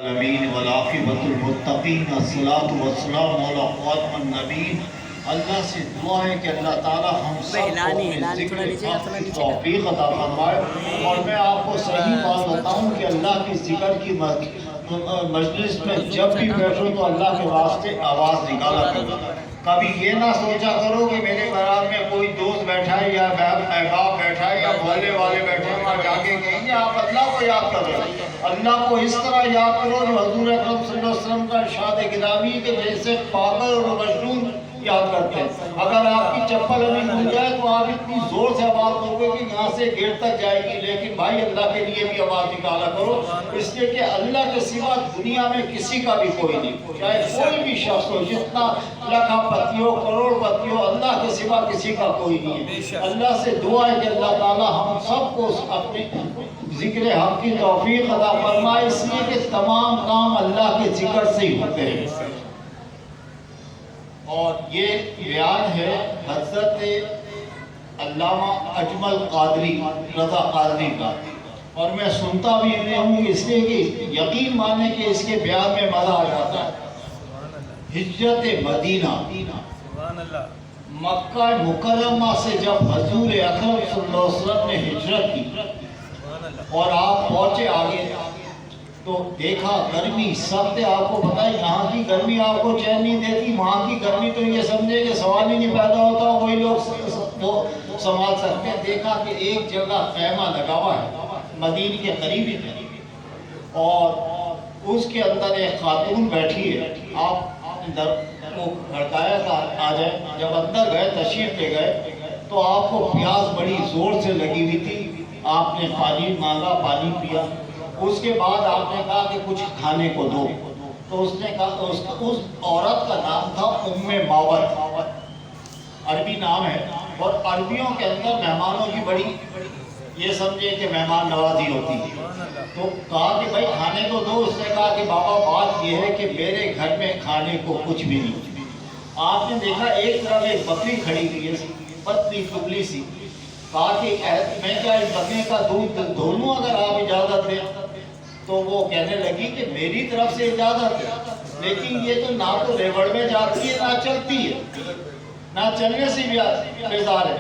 العالمین والعاقبۃ المتقین الصلاۃ والسلام علی خاتم النبیین۔ اللہ سے دعا ہے کہ اللہ تعالیٰ ہم سب کو اپنے ذکر حق کی توفیق عطا فرمائے۔ اور میں آپ کو صحیح بات بتاؤں کہ اللہ کی ذکر کی مجلس میں جب بھی بیٹھو تو اللہ کے واسطے آواز نکالا کرو۔ کبھی یہ نہ سوچا کرو کہ میرے برابر میں کوئی دوست بیٹھا ہے یا احباب بیٹھا ہے یا محلے والے بیٹھے ہیں، وہاں جا کے کہیں گے آپ اللہ کو یاد کرو۔ اللہ کو اس طرح یاد کرو جو حضور اکرم صلی اللہ علیہ وسلم کا ارشاد گرامی کے جیسے پاگل اور مجنون یاد کرتے ہیں۔ اگر آپ کی چپل ابھی مل جائے تو آپ اتنی زور سے آواز دو گے کہ یہاں سے گیٹ تک جائے گی، لیکن بھائی اللہ کے لیے بھی آواز نکالا کرو، اس لیے کہ اللہ کے سوا دنیا میں کسی کا بھی کوئی نہیں، چاہے کوئی بھی شخص ہو، جتنا لاکھ پتی ہو، کروڑ پتی ہو، اللہ کے سوا کسی کا کوئی نہیں ہے۔ اللہ سے دعا ہے کہ اللہ تعالی ہم سب کو اپنے ذکر حق کی توفیق عطا فرمائے، اس لیے کہ تمام کام اللہ کے ذکر سے ہی ہوتے ہیں۔ اور یہ بیان ہے حضرت علامہ اجمل قادری رضا قادری کا، اور میں سنتا بھی نہیں ہوں اس لیے کہ یقین مانے کہ اس کے بیان میں مزہ آ جاتا ہے۔ ہجرت مدینہ، مکہ مکرمہ سے جب حضور اکرم صلی اللہ علیہ وسلم نے ہجرت کی اور آپ پہنچے آگے تو دیکھا گرمی سخت ہے۔ آپ کو پتہ ہے یہاں کی گرمی آپ کو چین نہیں دیتی، وہاں کی گرمی تو یہ سمجھے کہ سوال ہی نہیں پیدا ہوتا، وہی لوگ وہ سنبھال سکتے ہیں۔ دیکھا کہ ایک جگہ خیمہ لگا ہوا ہے مدینے کے قریب ہی، اور اس کے اندر ایک خاتون بیٹھی ہے۔ آپ اندر کو کھڑکایا تھا آ جائے، جب اندر گئے تشریف لے گئے تو آپ کو پیاس بڑی زور سے لگی ہوئی تھی، آپ نے پانی مانگا، پانی پیا۔ اس کے بعد آپ نے کہا کہ کچھ کھانے کو دو، تو اس نے کہا اس عورت کا نام تھا معوت، عربی نام ہے، اور عربیوں کے اندر مہمانوں کی بڑی یہ سمجھے کہ مہمان نوازی ہوتی ہے۔ تو کہا کہ بھائی کھانے کو دو۔ اس نے کہا کہ بابا بات یہ ہے کہ میرے گھر میں کھانے کو کچھ بھی نہیں۔ آپ نے دیکھا ایک طرف ایک بکری کھڑی ہوئی ہے، پتلی ٹبلی سی۔ کہا کہ میں کیا اس بکری کا دودھ دھو لوں اگر آپ اجازت دیں؟ تو وہ کہنے لگی کہ میری طرف سے اجازت ہے، لیکن یہ تو نہ تو ریوڑ میں جاتی ہے نہ چلتی ہے، نہ چلنے سے بھی بیزار ہے۔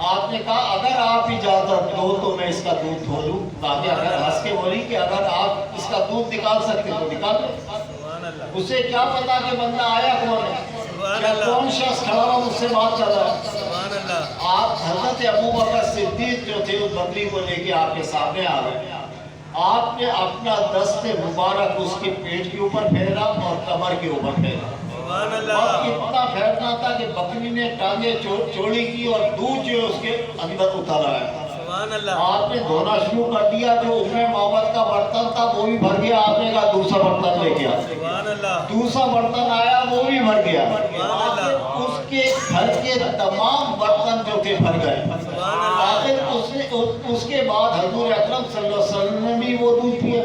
آپ نے کہا اگر آپ اجازت دو تو میں اس کا دودھ دھو لوں۔ تاکہ اگر ہنس کے بولی کہ اگر آپ اس کا دودھ نکال سکتے تو نکال لو۔ اسے کیا پتا کہ بندہ آیا کون ہے، کیا کون شخص کھڑا ہوا مجھ سے بات چل رہا ہے۔ آپ حضرت ابو بکر صدیق جو تھے اس بکری کو لے کے آپ کے سامنے آ گئے۔ آپ نے اپنا دست مبارک اس کے پیٹ کے اوپر پھیرا اور کمر کے اوپر پھیرا، اور اتنا پھیرنا تھا کہ بکری نے ٹانگیں چوڑی کی اور دودھ جو اس کے اندر اتر آیا۔ آپ نے دھونا شروع کر دیا، جو معوت کا برتن تھا وہ بھی بھر گیا۔ آپ نے کہا دوسرا برتن لے گیا، دوسرا برتن آیا وہ بھی بھر گیا۔ اس کے گھر کے تمام برتن جو تھے بھر گئے۔ آخر اس کے بعد حضور اکرم صلی اللہ علیہ وسلم نے بھی وہ دودھ پیا،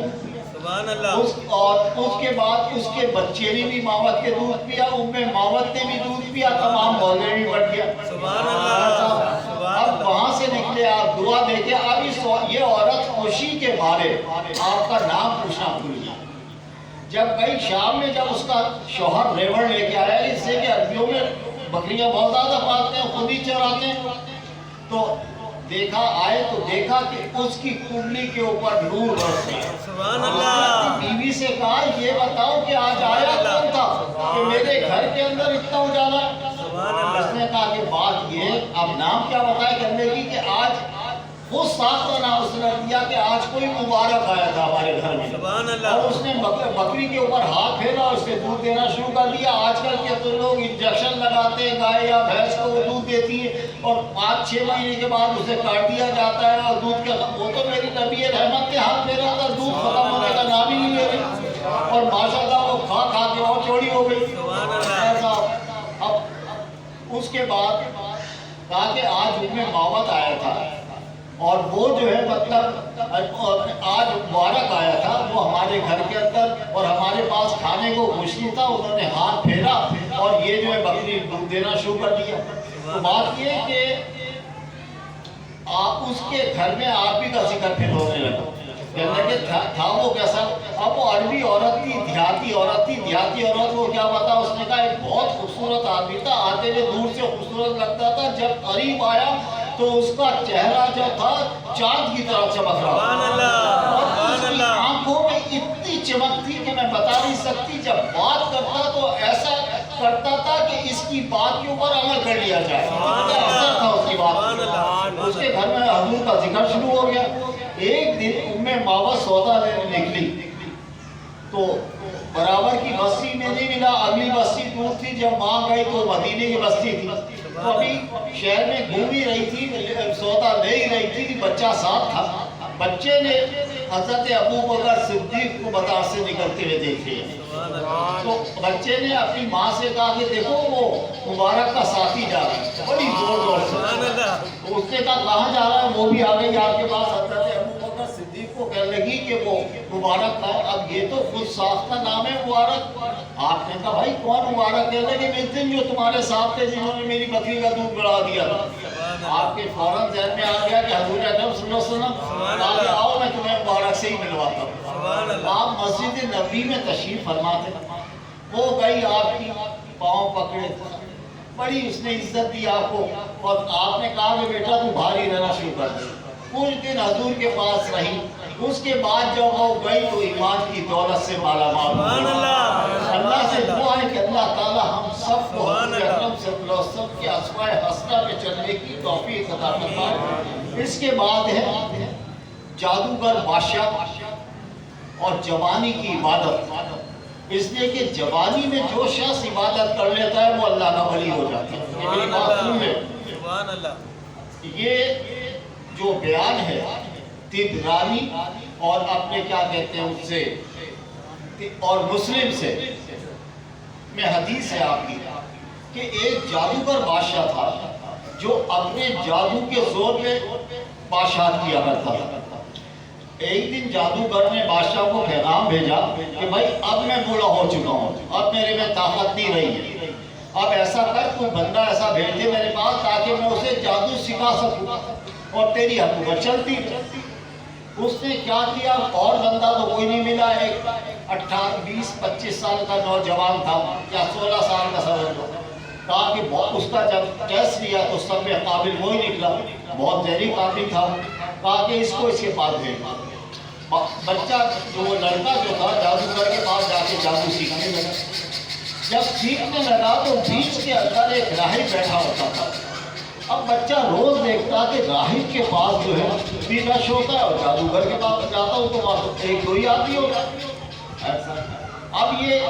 اور اس کے بعد اس کے بچے نے بھی معوت کے دودھ پیا، معوت نے بھی دودھ پیا، تمام محلے بھی بڑھ گیا۔ اب وہاں سے نکلے آپ دعا دے کے، اب یہ عورت خوشی کے مارے آپ کا نام پوچھنا بھول گئی۔ جب گئی شام میں، جب اس کا شوہر ریوڑ لے کے آیا، اس سے کہ عربیوں میں بکریاں بہت زیادہ پالتے ہیں، خود ہی چراتے ہیں، تو دیکھا آئے تو دیکھا کہ اس کی کنڈلی کے اوپر نور برس رہا۔ بیوی سے کہا یہ بتاؤ کہ آج آیا کون تھا کہ میرے گھر کے اندر اتنا اجالا ہے؟ اس نے کہا کہ بات یہ، اب نام کیا بتائے کرنے کی، کہ آج وہ ساتھ کا نام اس نے دیا کہ آج کوئی مبارک آیا تھا ہمارے گھر میں، اور اس نے بکری کے اوپر ہاتھ پھیرا اور اس کے دودھ دینا شروع کر دیا۔ آج کل کے تو لوگ انجیکشن لگاتے ہیں گائے یا بھینس کو، وہ دودھ دیتی ہے اور 5-6 مہینے کے بعد اسے کاٹ دیا جاتا ہے، اور دودھ کے وہ تو میری نبی رحمت کے ہاتھ پھیرا تھا، دودھ ختم ہونے کا نام ہی نہیں لے رہی، اور ماشاءاللہ وہ کھا کے اور چوڑی ہو گئی۔ اب اس کے بعد کہا کہ آج معوت آیا تھا، اور وہ جو ہے مطلب آج مبارک آیا تھا، وہ ہمارے گھر کے اندر اور ہمارے پاس کھانے کو کچھ نہیں تھا، انہوں نے ہاتھ پھیرا اور یہ جو ہے بکری دودھ دینا شروع کر دیا۔ تو بات یہ کہ آپ اس کے گھر میں آپ ہی کا ذکر پھر ہونے لگا۔ کہنے کہ تھا وہ کیسا؟ اب وہ عربی عورت تھی، دیہاتی عورت تھی، دیہاتی عورت کو کیا پتا، اس نے کہا ایک بہت خوبصورت آدمی تھا، آتے ہوئے دور سے خوبصورت لگتا تھا، جب قریب آیا تو اس کا چہرہ جو تھا چاند کی طرح چمک رہا تھا، اور اس کی آنکھوں میں اتنی چمک تھی کہ میں بتا نہیں سکتی، جب بات کرتا تو ایسا کرتا تھا کہ اس کی بات کے اوپر عمل کر لیا جائے، اثر تھا اس کی بات۔ اس کے گھر میں حضور کا ذکر شروع ہو گیا۔ ایک دن ماوا سودا لینے نکلی تو برابر کی بستی میں نہیں ملا، اگلی بستی دور تھی، جب ماں گئی تو مدینے کی بستی تھی، تو ابھی شہر میں گھوم ہی رہی تھی، سودا لے ہی رہی تھی، بچہ ساتھ تھا۔ بچے نے حضرت ابو بکر صدیق کو بازار سے نکلتے ہوئے دیکھے، تو بچے نے اپنی ماں سے کہا کہ دیکھو وہ مبارک کا ساتھی جا رہا ہے، بڑی زور زور سے۔ تو اس نے کہا کہاں جا رہا ہے؟ وہ بھی آ گئی آپ کے پاس، حضرت ابو بکر صدیق کو کہنے لگی کہ وہ مبارک تھا۔ اب یہ تو خود ساختہ نام ہے مبارک۔ آپ نے کہا بھائی کون مبارک؟ کہنے لگے اس دن جو تمہارے ساتھ تھے جنہوں نے میری بکری کا دودھ بڑھا دیا تھا۔ آپ کے فوراً ذہن میں آ گیا کہ حضور اکرم صلی اللہ علیہ وسلم کہا کہ آؤ میں تمہیں مبارک سے ہی ملواتا ہوں۔ آپ مسجد نبوی میں تشریف فرماتے، وہ گئی آپ کی پاؤں پکڑے، بڑی اس نے عزت دی آپ کو، اور آپ نے کہا کہ بیٹا تو باہر ہی رہنا شروع کر دے۔ کچھ دن حضور کے پاس رہی، اس کے بعد جب وہ گئی تو ایمان کی دولت سے مالا مال ہوئی۔ اللہ سے دعا ہے کہ اللہ تعالی ہم سب کو حضور اکرم صلی اللہ علیہ وسلم کے اسوائے حسنہ پہ چلنے کی توفیق عطا فرمائے۔ اس کے بعد ہے جادوگر بادشاہ اور جوانی کی عبادت، اس لیے کہ جوانی میں جو شخص عبادت کر لیتا ہے وہ اللہ کا ولی ہو جاتا ہے۔ یہ میری بات سن لے، یہ جو بیان ہے تبرانی اور اپنے کیا کہتے ہیں اس سے اور مسلم سے میں حدیث ہے آپ کی کہ ایک جادوگر بادشاہ تھا جو اپنے جادو کے زور پہ بادشاہت کیا کرتا تھا۔ ایک دن جادوگر نے بادشاہ کو پیغام بھیجا کہ بھائی اب میں بوڑھا ہو چکا ہوں، اب میرے میں طاقت نہیں رہی ہے، اب ایسا کر کوئی بندہ ایسا بھیج دے میرے پاس تاکہ میں اسے جادو سکھا سکوں اور تیری حکومت چلتی رہے۔ اس نے کیا کیا، اور بندہ تو کوئی نہیں ملا، ایک 20-25 سال کا نوجوان تھا یا 16 سال کا سمجھ لو، کہا کہ اس کا جب ٹیسٹ لیا تو سب میں قابل وہی نکلا، بہت ذہنی قابل تھا، کہا کہ اس کو اس کے پاس بھیجو۔ بچہ جو وہ لڑکا جو تھا جادوگر کے پاس جا کے جادو سیکھنے لگا۔ جب سیکھنے لگا تو بیچ کے اندر ایک راہب بیٹھا ہوتا تھا۔ اب بچہ روز دیکھتا کہ راہب کے پاس جو ہے بھی رش ہوتا ہے اور جادوگر کے پاس جاتا ہوں تو وہاں ایک دو ہی آدمی ہوگا ایسا۔ اب یہ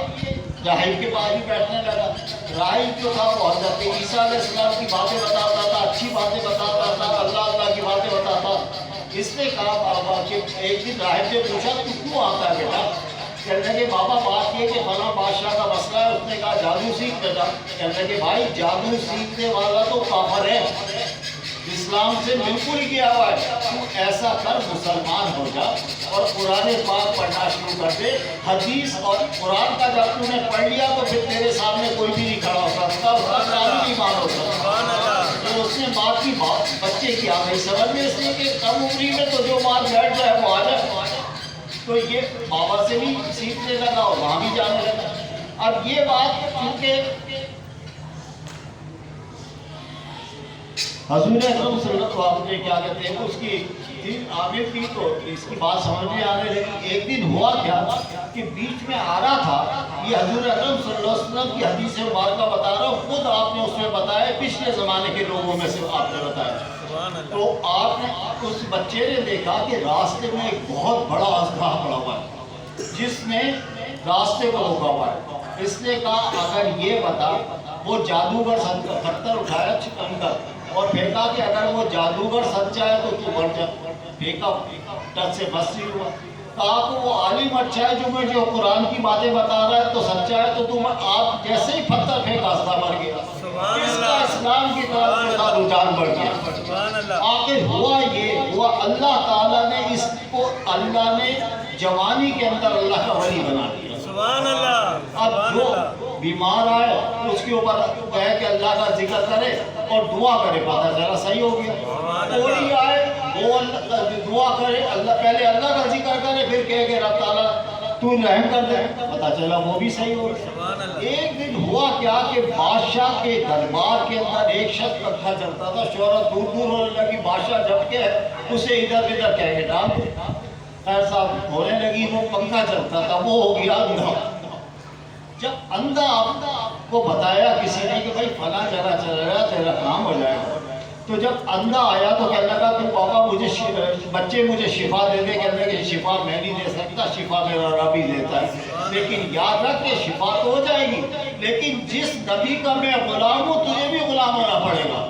راہب کے پاس ہی بیٹھنے لگا۔ راہب جو تھا وہ حضرت عیسیٰ علیہ السلام کی باتیں بتاتا تھا، اچھی باتیں بتاتا تھا، اللہ کی باتیں بتاتا۔ اس نے کہا بابا کہ ایک دن راہب سے پوچھا تو کیوں آتا ہے بیٹا؟ کہنے لگے بابا بات یہ کہ فلاں بادشاہ کا مسئلہ ہے۔ اس نے کہا جادو سیکھ بیٹا۔ کہنے لگے بھائی جادو سیکھنے والا تو کافر ہے، اسلام سے بالکل گیا ہوا ہے، تو ایسا کر مسلمان ہو جا اور قرآن پاک پڑھنا شروع کر دے۔ حدیث اور قرآن کا جب تم نے پڑھ لیا تو پھر تیرے سامنے کوئی بھی نہیں کھڑا ہو سکتا، اس کا تعلیم ایمان ہو سکتا۔ تو اس نے بات کی بات بچے کی آ گئی سمجھ میں، اس لیے کہ کم عمری میں تو جو بات بیٹھ جائے وہ آ جائے، تو یہ بابا سے بھی سیکھنے لگا اور وہاں بھی جانے لگا۔ اب یہ بات کیونکہ حضور اکرم صلی اللہ علیہ وسلم نے کیا کہتے ہیں اس کی دن عامر تھی تو اس کی بات سمجھ میں آنے لگی۔ ایک دن ہوا کیا کہ بیچ میں آ رہا تھا، یہ حضور اکرم صلی اللہ علیہ وسلم کی حدیث مبارکہ بتا رہا ہوں، خود آپ نے اس میں بتایا، پچھلے زمانے کے لوگوں میں سے آپ نے بتایا۔ تو آپ نے اس بچے نے دیکھا کہ راستے میں ایک بہت بڑا اژدہا پڑا ہوا ہے جس نے راستے کو روکا ہوا ہے۔ اس نے کہا اگر یہ بتا، وہ جادوگر پتھر اٹھایا چکن کر اور پھینکا کہ اگر وہ جادوگر سچا ہے تو تو بڑھ جا، پھینکا ٹچ سے بس نہیں ہوا۔ کہا کہ وہ عالم اچھا ہے جو مجھے قرآن کی باتیں بتا رہا ہے تو سچا ہے، تو تم آپ جیسے ہی پتھر پھینکا اژدہا مر گیا۔ اس کا اسلام کی طرف رجحان بڑھ گیا۔ آخر ہوا یہ ہوا اللہ تعالیٰ نے اس کو، اللہ نے جوانی کے اندر اللہ کا ولی بنا دیا۔ اب جو بیمار آئے اس کے اوپر کہے کہ اللہ کا ذکر کرے اور دعا کرے، پتہ چلا صحیح ہو گیا۔ کوئی آئے وہ دعا کرے, اللہ پہلے اللہ کا ذکر کرے, پھر کہے کہ رب تعالیٰ تو رحم کر دے, پتہ چلا وہ بھی صحیح ہو گیا. ایک دن ہوا کیا کہ بادشاہ کے دربار کے اندر ایک شخص پنکھا چلتا تھا, شہرت دور دور ہونے لگی, بادشاہ جب کے اسے ادھر ادھر کہہ کے ڈال دے. خیر صاحب ہونے لگی, وہ پنکھا چلتا تھا وہ ہو گیا اندھا. جب اندھا کو بتایا کسی نے کہ بھائی فلاں جگہ چلا گیا تیرا کام ہو جائے گا, تو جب اندھا آیا تو کہنے لگا کہ بابا بچے مجھے شفا دے دے. کہنے لگے شفا میں نہیں دے سکتا, شفا میرا رب ہی دیتا ہے, لیکن یاد رکھ کہ شفا تو ہو جائے گی, لیکن جس نبی کا میں غلام ہوں تجھے بھی غلام ہونا پڑے گا.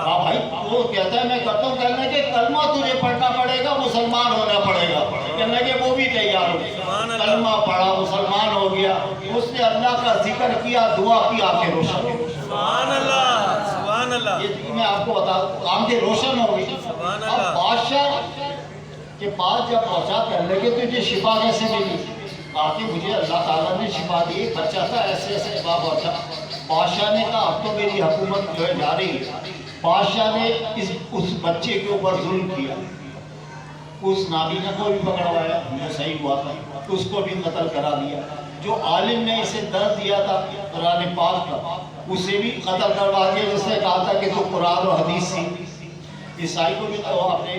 ہاں بھائی, وہ کہتا ہے میں کرتا ہوں. کہنے لگے کلمہ تجھے پڑھنا پڑے گا, مسلمان ہونا پڑے گا. کہنے لگے وہ بھی تیار ہو, کلمہ پڑھا, مسلمان ہو گیا. اس نے اللہ کا ذکر کیا, دعا کی, آنکھیں روشن ہو. سبحان اللہ, سبحان اللہ. یہ میں آپ کو بتا دوں, آنکھیں روشن ہو گئی. اب بادشاہ کے پاس جب پہنچا, کہنے لگے تجھے شفا کیسے ملی؟ کہا کہ مجھے اللہ تعالیٰ نے شفا دی, بچہ تھا ایسے ایسے شفا پہنچا. بادشاہ نے کہا اب تو میری حکومت جو ہے جا رہی ہے. بادشاہ نے اس بچے کے اوپر ظلم کیا, اس نابینا کو بھی پکڑوایا, جو صحیح ہوا تھا اس کو بھی قتل کرا دیا. جو عالم نے اسے درد دیا تھا قرآن پاک کا, اسے بھی قتل کروا دیا, جس نے کہا تھا کہ تو قرآن و حدیث سی. عیسائی کو بھی اپنے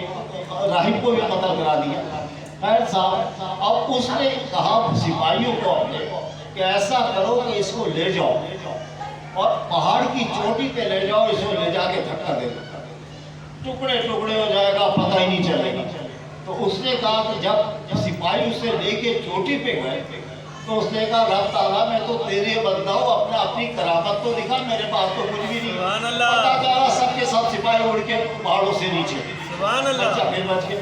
راہب کو بھی قتل کرا دیا. خیر صاحب, اب اس نے کہا سپاہیوں کو اپنے کہ ایسا کرو کہ اس کو لے جاؤ اور پہاڑ کی چوٹی پہ لے جاؤ, اس کو لے جا کے دھکا دے دو, ٹکڑے ٹکڑے ہو جائے گا, پتہ ہی نہیں چلے گا. تو اس نے کہا کہ جب سپاہی اسے لے کے چوٹی پہ گئے تو اس نے کہا رب تعالیٰ میں تو تیرے بندہ ہوں, اپنی کرامت تو دکھا, میرے پاس تو کچھ بھی نہیں. پتہ چلا سب کے سب سپاہی اڑ کے پہاڑوں سے نیچے. بچہ پھر بچ گیا.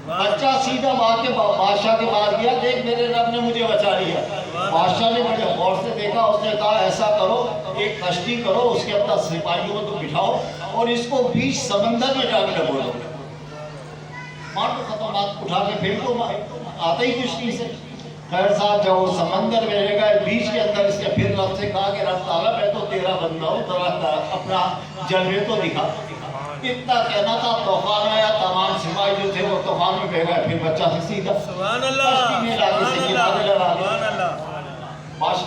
بچہ سیدھا بادشاہ کے پاس گیا, دیکھ میرے رب نے مجھے بچا لیا. بادشاہ نے بڑے غور سے دیکھا, اس نے کہا ایسا کرو ایک کشتی کرو, اس کے اندر سپاہیوں کو بٹھاؤ اور اس کو بیچ سمندر میں جا کے ڈبو دو. مار تو ختم, اٹھا کے پھینک دو, آتا ہی کچھ نہیں سے. خیر صاحب جب وہ سمندر میں رہ گئے بیچ کے اندر, اس کے پھر رب سے کہا کہ رب تعالیٰ میں تو تیرا بندہ ہوں, ذرا اپنا جلوے تو دکھا. اتنا کہنا تھا, طوفان آیا, تمام سپاہی جو تھے وہ طوفان میں بہ گئے. پھر بچہ سے سیدھا کشتی میں لانے سے کنارے لگا دیا.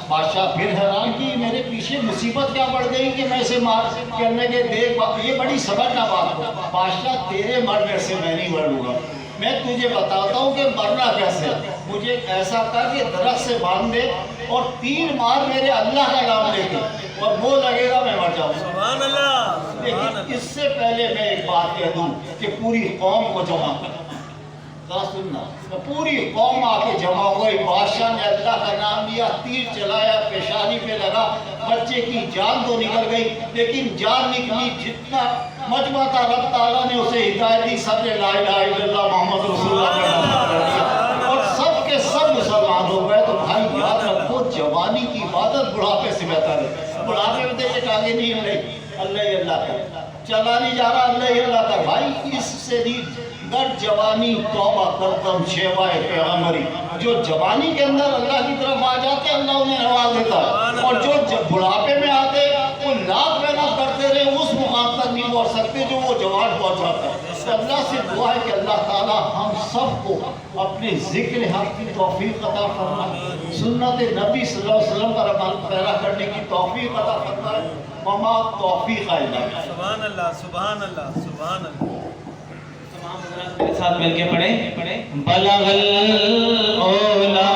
بادشاہ پھر حیران کی میرے پیچھے مصیبت کیا پڑ گئی کہ میں اسے مار. کرنے کے دیکھ یہ بڑی سمجھنا بات ہو. بادشاہ تیرے مرنے سے میں نہیں مروں گا, میں تجھے بتاتا ہوں کہ مرنا کیسے. مجھے ایسا کر کہ درخت سے باندھ دے اور 3 مار میرے اللہ کا نام لے کے, اور وہ لگے گا میں مر جاؤں. سبحان اللہ. لیکن اس سے پہلے میں ایک بات کہہ دوں کہ پوری قوم کو جمع کر. سننا, پوری قوم آ کے جمع ہوئی. بادشاہ نے اللہ کا نام لیا, تیر چلایا, پیشانی پہ لگا. بچے کی جان تو نکل گئی, لیکن جان نکلی جتنا مجمع تھا رب تعالیٰ نے اسے ہدایت دی. سب نے لا الہ الا اللہ محمد رسول اللہ پڑھ دیا اور سب کے سب مسلمان ہو گئے. تو بھائی یاد رکھو, جوانی کی عبادت بڑھاپے سے بہتر ہے. بڑھاپے میں دیکھے ٹانگیں نہیں ہل رہی, اللہ ہی اللہ کر, چلا نہیں جا رہا, اللہ ہی اللہ کر. بھائی اس سے نہیں گر جوانی توبہ کردم شیوائے پیغمبری. جو جوانی کے اندر اللہ کی طرف آ جاتے اللہ انہیں نواز دیتا ہے, اور جو بڑھاپے میں آتے وہ لاکھ محنت کرتے رہے اس مقام تک نہیں پہنچ سکتے جو وہ جوان پہنچ جاتا ہے. اللہ سے دعا ہے کہ اللہ تعالیٰ ہم سب کو اپنے ذکر حق کی توفیق عطا فرمائے, سنت نبی صلی اللہ علیہ وسلم پر عمل پیرا کرنے کی توفیق عطا فرمائے. وما توفیق الا باللہ. سبحان اللہ, سبحان اللہ, سبحان اللہ. میرے ساتھ مل کے پڑھیں. بلغ العلا